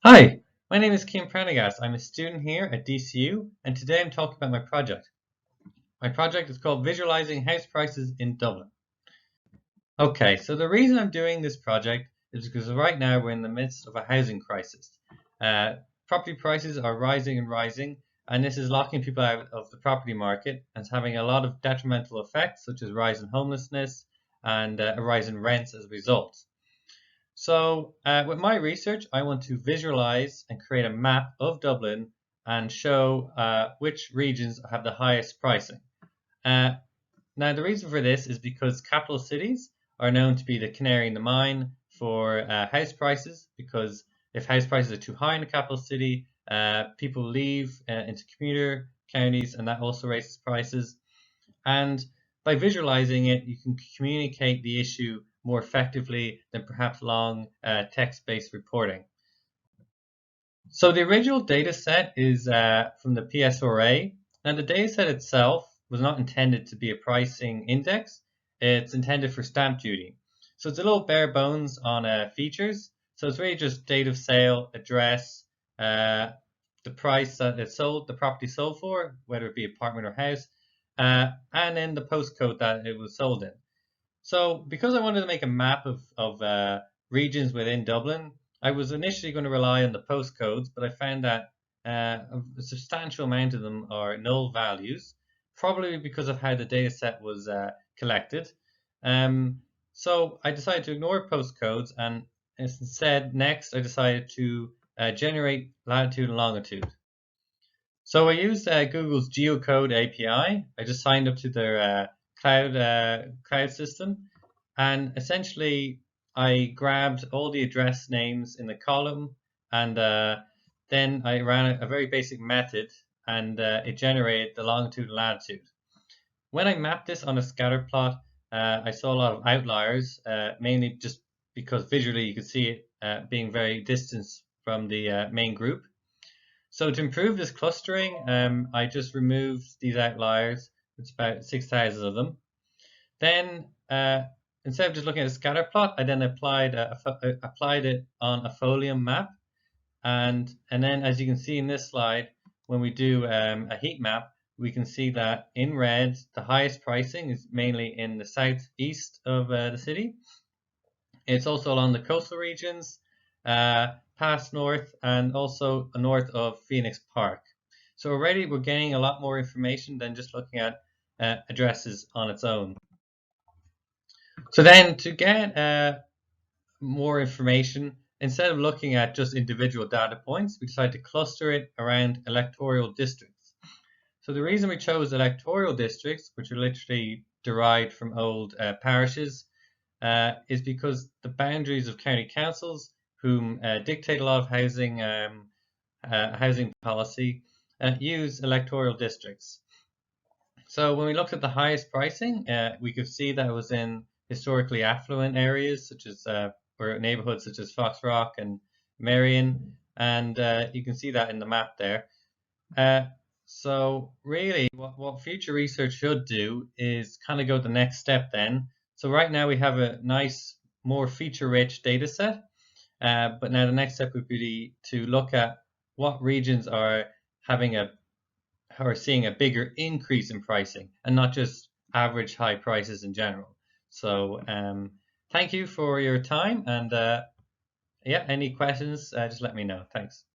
Hi, my name is Kim Prendergast. I'm a student here at DCU, and today I'm talking about my project. My project is called Visualizing House Prices in Dublin. Okay, so the reason I'm doing this project is because right now we're in the midst of a housing crisis. Uh, Property prices are rising and rising, and this is locking people out of the property market and it's having a lot of detrimental effects, such as rise in homelessness and a rise in rents as a result. So, with my research, I want to visualize and create a map of Dublin and show which regions have the highest pricing. Uh, Now, the reason for this is because capital cities are known to be the canary in the mine for house prices, because if house prices are too high in a capital city, people leave into commuter counties, and that also raises prices. And by visualizing it, you can communicate the issue more effectively than perhaps long text-based reporting. So the original data set is from the PSRA. Now the data set itself was not intended to be a pricing index. It's intended for stamp duty. So it's a little bare bones on features. So it's really just date of sale, address, uh, the price that it's sold, the property sold for, whether it be apartment or house, and then the postcode that it was sold in. So because I wanted to make a map of regions within Dublin, I was initially going to rely on the postcodes, but I found that a substantial amount of them are null values, probably because of how the data set was collected. Um, so I decided to ignore postcodes, and instead, next, I decided to generate latitude and longitude. So I used Google's Geocode API. I just signed up to their cloud system, and essentially I grabbed all the address names in the column, and then I ran a very basic method, and it generated the longitude and latitude. When I mapped this on a scatter plot, I saw a lot of outliers, mainly just because visually you could see it being very distant from the main group. So to improve this clustering, I just removed these outliers. It's about 6,000 of them. Then instead of just looking at a scatter plot, I then applied it on a folium map. And then as you can see in this slide, when we do a heat map, we can see that in red, the highest pricing is mainly in the southeast of the city. It's also along the coastal regions, past north, and also north of Phoenix Park. So already we're getting a lot more information than just looking at addresses on its own. So then to get more information, instead of looking at just individual data points, we decided to cluster it around electoral districts. So the reason we chose electoral districts, which are literally derived from old parishes, is because the boundaries of county councils, whom dictate a lot of housing policy, use electoral districts. So when we looked at the highest pricing, we could see that it was in historically affluent areas, such as or neighborhoods such as Foxrock and Marion, and you can see that in the map there. Uh, so really, what future research should do is kind of go the next step then. So right now we have a nice, more feature-rich data set, but now the next step would be to look at what regions having a are seeing a bigger increase in pricing and not just average high prices in general. So thank you for your time, and yeah, any questions, just let me know. Thanks.